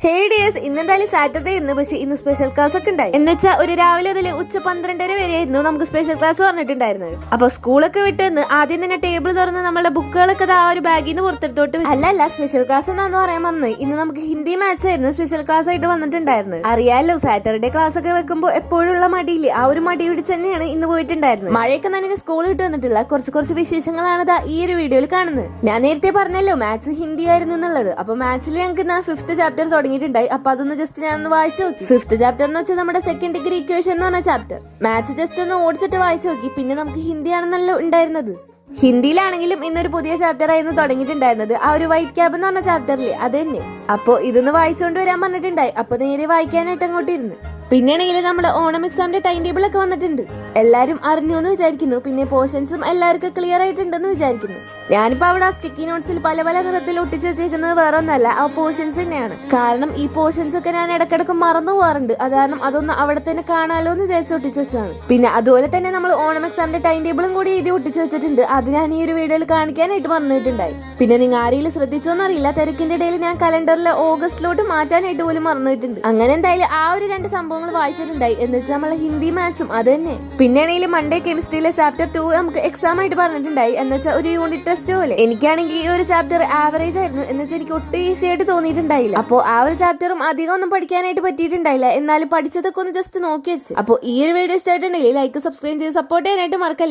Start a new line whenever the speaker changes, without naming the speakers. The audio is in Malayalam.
ഹേഡിയസ് ഇന്നെന്തായാലും സാറ്റർഡേ ഇന്ന് പക്ഷെ ഇന്ന് സ്പെഷ്യൽ ക്ലാസ് ഒക്കെ ഉണ്ടായി എന്നുവെച്ചാൽ ഒരു രാവിലെ മുതൽ ഉച്ച 12:30 വരെയായിരുന്നു നമുക്ക് സ്പെഷ്യൽ ക്ലാസ് പറഞ്ഞിട്ടുണ്ടായിരുന്നത്. അപ്പൊ സ്കൂളൊക്കെ വിട്ടെന്ന് ആദ്യം തന്നെ ടേബിൾ തുറന്ന് നമ്മളുടെ ബുക്കുകളൊക്കെ ആ ഒരു ബാഗിൽ നിന്ന് പുറത്തെടുത്തോട്ട് അല്ല സ്പെഷ്യൽ ക്ലാസ് എന്നാന്ന് പറയാൻ മറന്നു. ഇന്ന് നമുക്ക് ഹിന്ദി മാത്സ് ആയിരുന്നു സ്പെഷ്യൽ ക്ലാസ് ആയിട്ട് വന്നിട്ടുണ്ടായിരുന്നത്. അറിയാലോ സാറ്റർഡേ ക്ലാസ് ഒക്കെ വെക്കുമ്പോൾ എപ്പോഴുള്ള മടിയില്ലേ, ആ ഒരു മടി പിടിച്ച് തന്നെയാണ് ഇന്ന് പോയിട്ടുണ്ടായിരുന്നത്. മഴയൊക്കെ തന്നെ സ്കൂൾ വിട്ട് വന്നിട്ടുള്ള കുറച്ച് വിശേഷങ്ങളാണ് ഈ ഒരു വീഡിയോയിൽ കാണുന്നത്. ഞാൻ നേരത്തെ പറഞ്ഞല്ലോ മാത്സ് ഹിന്ദി ആയിരുന്നു എന്നുള്ളത്. അപ്പൊ മാത്സിൽ ഞങ്ങൾക്ക് 5th ചാപ്റ്റർ തുടങ്ങിയിട്ടുണ്ടായി. അപ്പൊ അതൊന്ന് ജസ്റ്റ് ഞാൻ ഒന്ന് വായിച്ചു നോക്കി. 5th ചാപ്റ്റർ എന്ന് വെച്ചാൽ നമ്മുടെ സെക്കൻഡ് ഡിഗ്രി ഇക്വേഷൻ എന്ന് പറഞ്ഞ ചാപ്റ്റർ. മാത്സ് ജസ്റ്റ് ഒന്ന് ഓടിച്ചിട്ട് വായിച്ചു നോക്കി. പിന്നെ നമുക്ക് ഹിന്ദിയാണെന്നല്ലോ ഉണ്ടായിരുന്നത്. ഹിന്ദിയിലാണെങ്കിലും ഇന്നൊരു പുതിയ ചാപ്റ്റർ ആയിരുന്നു തുടങ്ങിയിട്ടുണ്ടായിരുന്നത്. ആ ഒരു വൈറ്റ് ക്യാബ് എന്ന് പറഞ്ഞ ചാപ്റ്ററില്ലേ അത് തന്നെ. അപ്പൊ ഇതൊന്ന് വായിച്ചുകൊണ്ട് വരാൻ പറഞ്ഞിട്ടുണ്ടായി. അപ്പൊ നേരെ വായിക്കാനായിട്ട് അങ്ങോട്ട് ഇരുന്ന്. പിന്നെയാണെങ്കിൽ നമ്മുടെ ഓണം എക്സാമിന്റെ ടൈം ടേബിൾ ഒക്കെ വന്നിട്ടുണ്ട്. എല്ലാരും അറിഞ്ഞു എന്ന് വിചാരിക്കുന്നു. പിന്നെ പോർഷൻസും എല്ലാവർക്കും ക്ലിയർ ആയിട്ടുണ്ടെന്ന് വിചാരിക്കുന്നു. ഞാനിപ്പോ അവിടെ ആ സ്റ്റിക്കി നോട്ട്സിൽ പല നിറത്തിൽ ഒട്ടിച്ച് വെച്ചേക്കുന്നത് വേറെ ഒന്നല്ല, ആ പോർഷൻസ് തന്നെയാണ്. കാരണം ഈ പോർഷൻസ് ഒക്കെ ഞാൻ ഇടക്കിടക്ക് മറന്നു പോകാറുണ്ട്. അത് കാരണം അതൊന്ന് അവിടെ തന്നെ കാണാലോ എന്ന് വിചാരിച്ച് ഒട്ടിച്ച് വെച്ചാണ്. പിന്നെ അതുപോലെ തന്നെ നമ്മൾ ഓണം എക്സാമിന്റെ ടൈം ടേബിളും കൂടി എഴുതി ഒട്ടിച്ച് വെച്ചിട്ടുണ്ട്. അത് ഞാൻ ഈ ഒരു വീഡിയോയിൽ കാണിക്കാനായിട്ട് പറഞ്ഞിട്ടുണ്ടായി. പിന്നെ നിങ്ങൾ ആരെങ്കിലും ശ്രദ്ധിച്ചോന്നറിയില്ല, തിരക്കിന്റെ ഇടയിൽ ഞാൻ കലണ്ടറിലെ ഓഗസ്റ്റിലോട്ട് മാറ്റാനായിട്ട് പോലും മറന്നിട്ടുണ്ട്. അങ്ങനെ എന്തായാലും ആ ഒരു 2 സംഭവങ്ങൾ വായിച്ചിട്ടുണ്ടായി. എന്ന് വെച്ചാൽ നമ്മളെ ഹിന്ദി മാത്സും അത് തന്നെ. പിന്നെയാണെങ്കിൽ മൺഡേ കെമിസ്ട്രിയിലെ ചാപ്റ്റർ 2 നമുക്ക് എക്സാം ആയിട്ട് പറഞ്ഞിട്ടുണ്ടായി. എന്ന് വെച്ചാൽ ഒരു യൂണിറ്റ് ടെസ്റ്റ് പോലെ. എനിക്കാണെങ്കിൽ ഈ ഒരു ചാപ്റ്റർ ആവറേജ് ആയിരുന്നു. എന്ന് വെച്ചാൽ എനിക്ക് ഒട്ടും ഈസി ആയിട്ട് തോന്നിയിട്ടുണ്ടായില്ല. അപ്പോൾ ആ ഒരു ചാപ്റ്ററും അധികം ഒന്നും പഠിക്കാനായിട്ട് പറ്റിയിട്ടുണ്ടായില്ല. എന്നാലും പഠിച്ചതൊക്കെ ഒന്ന് ജസ്റ്റ് നോക്കി വെച്ച്. അപ്പോൾ ഈ ഒരു വീഡിയോ ഇഷ്ടമായിട്ടുണ്ടെങ്കിൽ ലൈക്ക് സബ്സ്ക്രൈബ് ചെയ്ത് സപ്പോർട്ട് ചെയ്യാനായിട്ട് മറക്കല്ല.